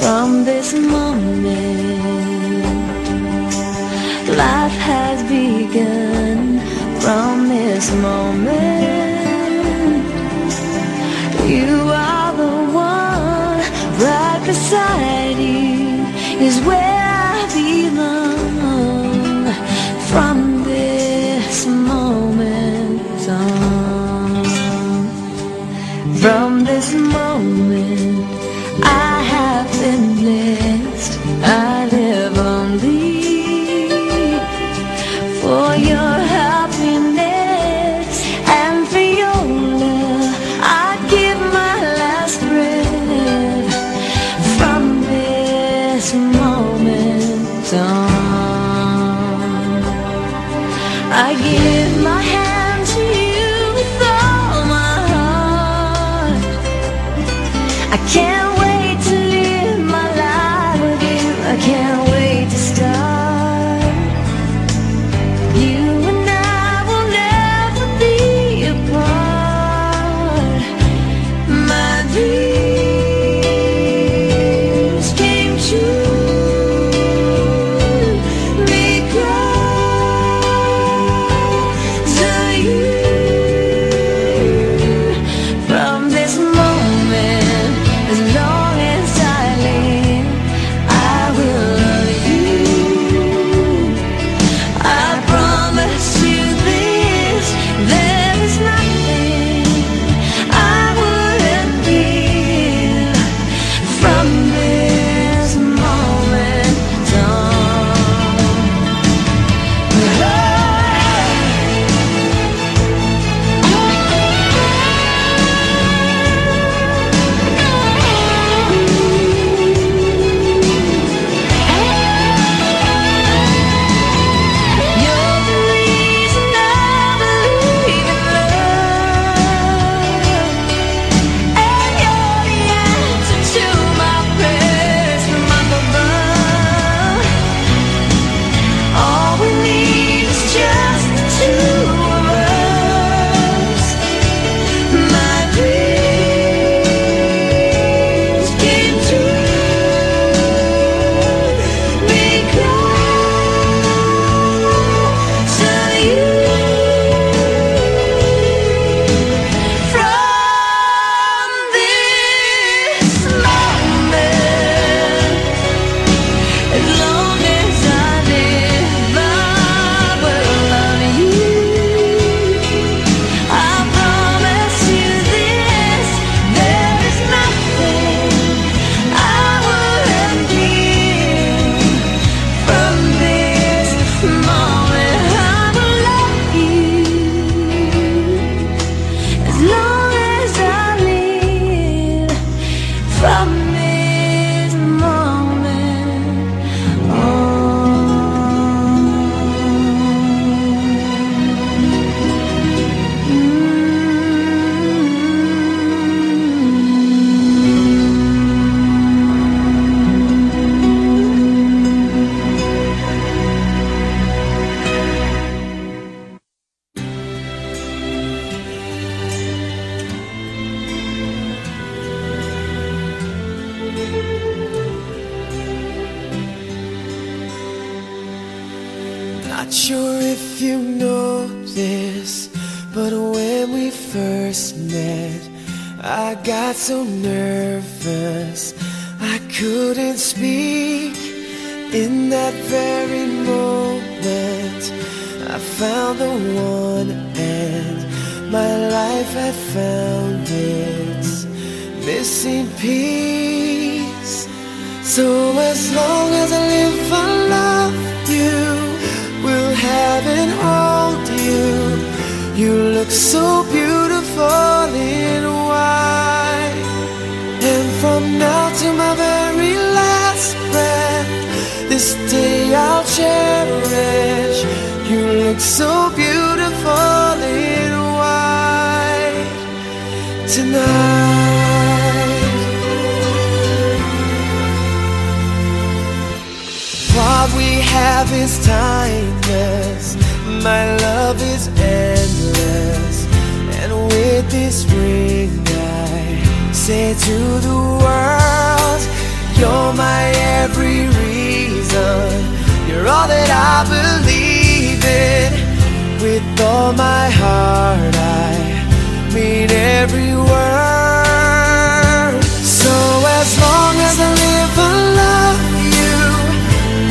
From this moment, life has begun. From this moment, you are the one. Right beside you is where I belong. From this moment on, from this moment, I have been blessed. I live only for your happiness and for your love. I give my last breath. From this moment on, I give my hand to you with all my heart. I can't wait to live my life with you. I can't wait to start. You and I will never be apart. My dreams came true because of you. From this moment, as long as I live, I will love you. I promise you this, there is nothing I wouldn't give. From this moment on, you're the reason I believe in love, and you're the answer to my prayers from up above. All we need is just the two of us. My dreams came true because of you. From this moment, as long as I live, I will love you. I promise you this, there is nothing I wouldn't give. From this moment, I will love you as long as I live. From this moment Not sure if you know this, but when we first met, I got so nervous I couldn't speak. In that very moment, I found the one, and my life had found its missing piece. So as long as I live, I love you, will have and hold you. You look so beautiful in white, and from now to my very last breath, this day I'll cherish. You look so beautiful in white tonight. What we have is timeless, my love is endless, and with this ring I say to the world, you're my every reason. You're all that I believe in. With all my heart I mean every word. So as long as I live I love you,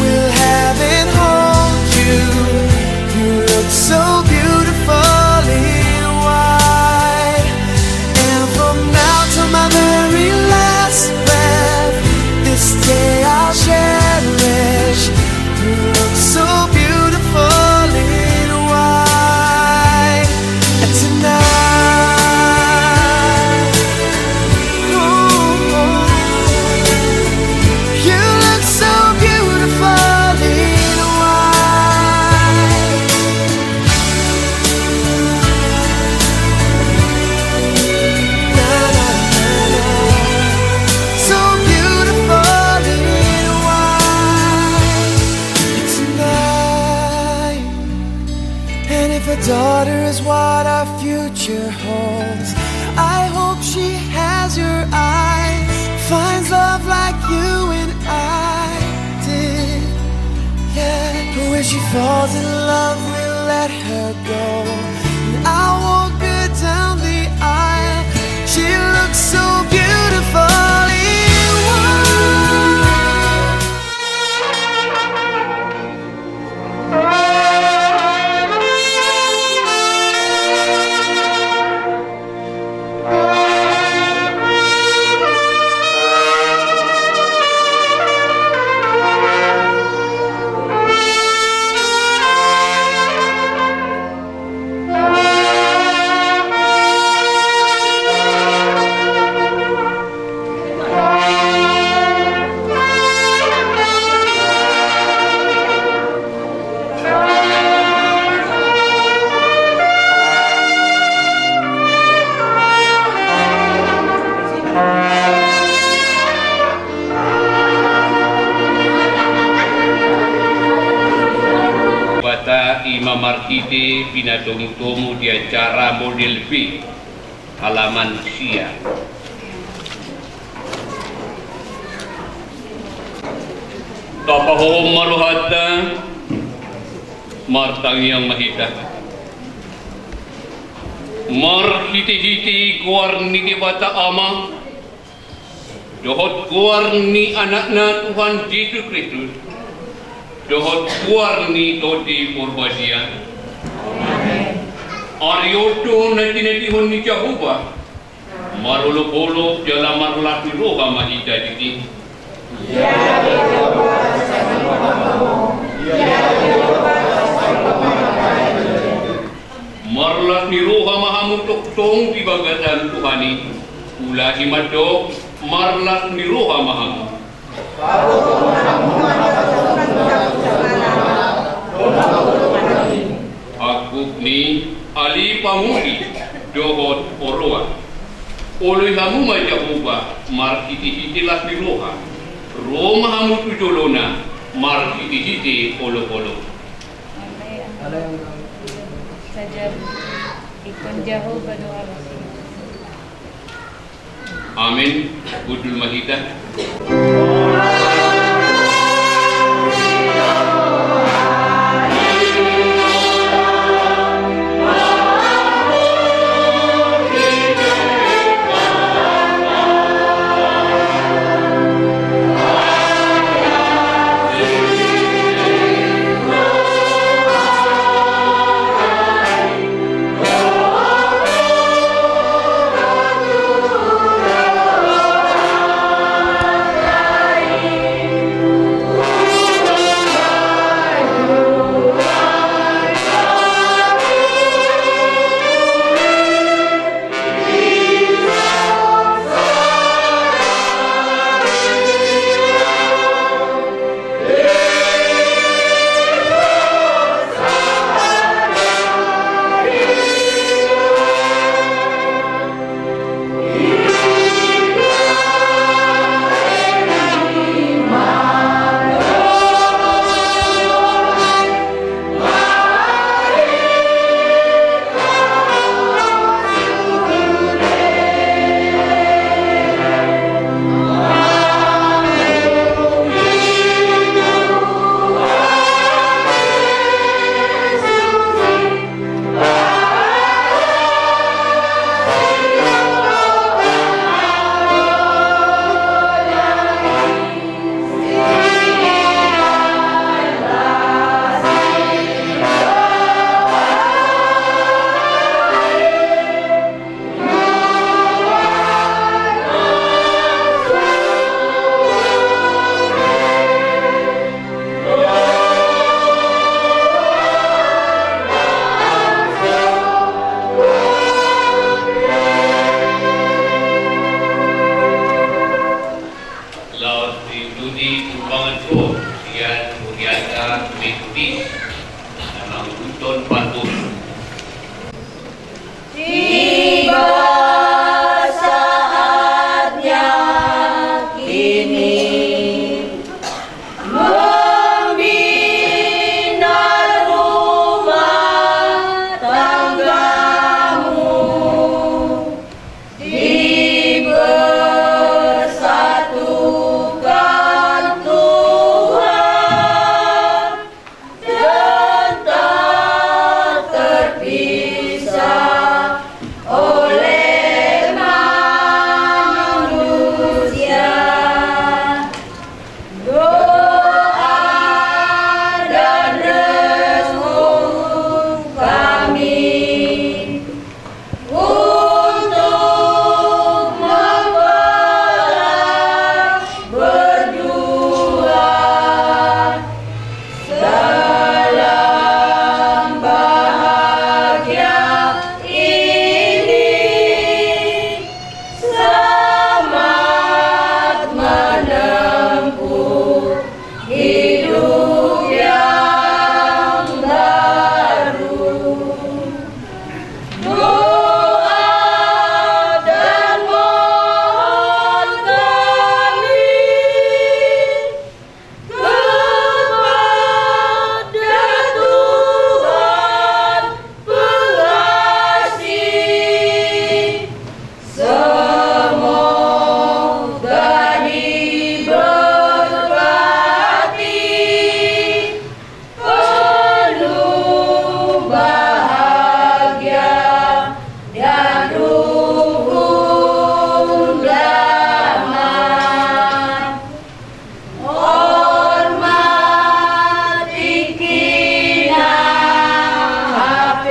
will have and hold you. You look so beautiful in white. And from now to my very last breath, this day I'll cherish. You look so beautiful in white. And tonight, oh, you look so beautiful in white. Na, na, na, na. So beautiful in white tonight. And if a daughter is what our future holds, I hope she has your eyes, finds love like you and I did. Yeah, but when she falls in love, we'll let her go, and I'll walk her down the aisle. She looks so beautiful in white. Bata Imam Markiti pinatungtungu di acara model B halaman Sia. Tapahom maruhata martang yang mahita. Marhiti-hiti kuarni di bata ama. Dohot kuarni anakna Tuhan Yesus Kristus. Dohot kuarni todi Purbadian. Aryoto nanti honi Jehovah. Marolo-polo dalam marlati roha mahita diti. Marlat ni roha mahamutok tong di bagatan Tuhani. Ulahi madok marlat ni roha mahamu. Aku ni ali pamuli dohot oroa. Oleh hamu majahubah markiti-hiti las ni roha. Roma hamu tujolona markiti-hiti olo-olo. Saja ikon jauh berdoa. Amin. Budul mahita. Studi Kumbangan Pro Dian Muriata Mekti dalam Huton Patuh. Tiba saatnya kini membina rumah tanggamu, dipersatukan Tuhan dan tak terpisah oleh manusia. Doa dan restu kami untuk mempelah berdua dalam bahagia ini, selamat menempuh hidup yang baru. Doa dan mohon kami kepada Tuhan pengasih, semoga diberkati penuh bahagia dan rukun damai. Hormati Kina HP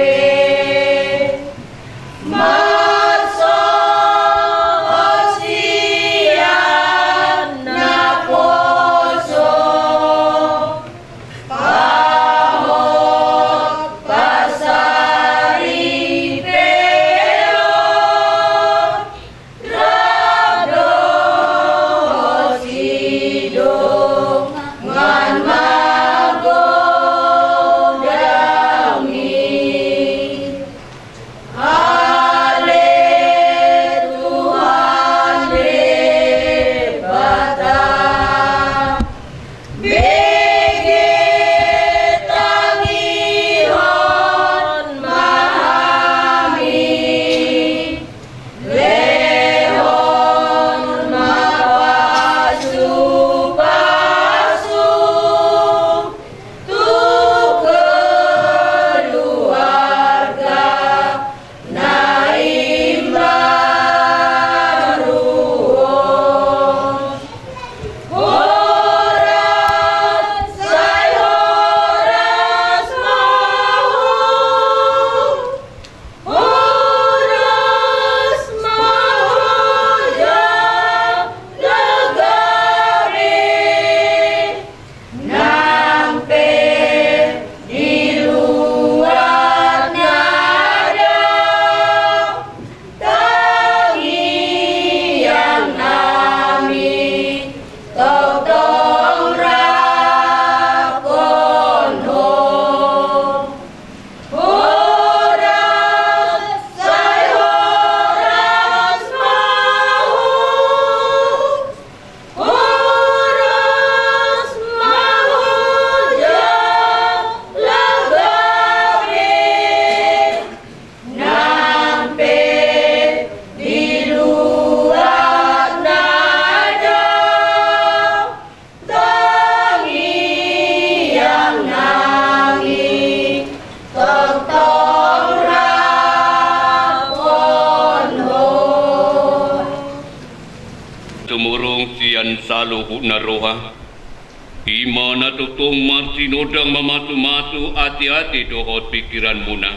Marso Osian Naposo Pahok Pasari Peon Rado Sidong Ngan Magodami. Ale Tuhan Debata BG Tangihon Mahami Lehon Mawasu Pasu tu keluarga Naim Baruon. Horas say horas mahu, horas mahu jang negari, nampe di luar nada tangi yang nami totong rakon ho. Horas say horas mahu, horas mahu jang negari, nampe di luar nada tangi yang nangi totong rakon ho. Tumurong siyan saluhu na roha. Imana tutong masinodang mamatu-matu hati-hati dohot pikiran muna.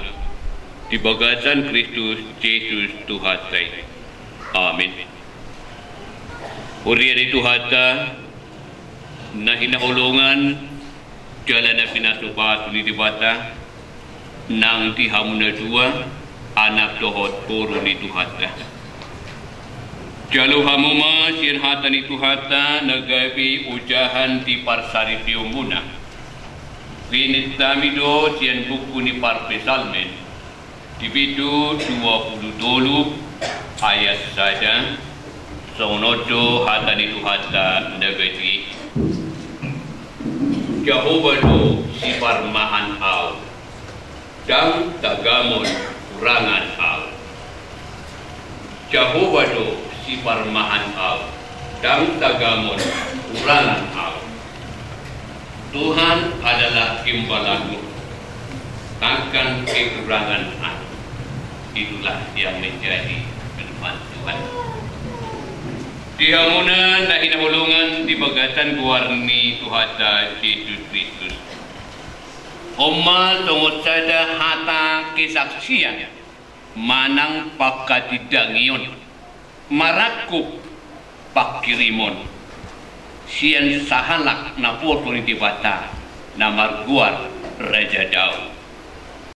Di bagasan Kristus Yesus Tuhata. Amin. Uriya di Tuhata na hinahulungan jalan na pinasubatu ni Dibata nang tihamu na dua anak dohot puro ni Tuhata. Jalu hamuma sian hatan itu hata nagabi ujahan di parsari tiumbuna. Vinit tamido sian buku ni parpesalmen. Di bidu 22 ayat saja. Sonodo hatan itu hata nagabi. Jehovah do si parmahan au. Dan tagamon kurangan au. Jehovah do si parmahan au. Dan tagamon kurangan au. Tuhan adalah gembalaku, takkan kekurangan aku. Itulah yang menjadi firman Tuhan. Dihamunan na hinahulungan di bagatan guarni Tuhata Yesus Kristus. Oma tungod sada hata kesaksian manang pakatidangion marakup pakirimon sian sahalak na foto ni tibata na marguar Raja Daud.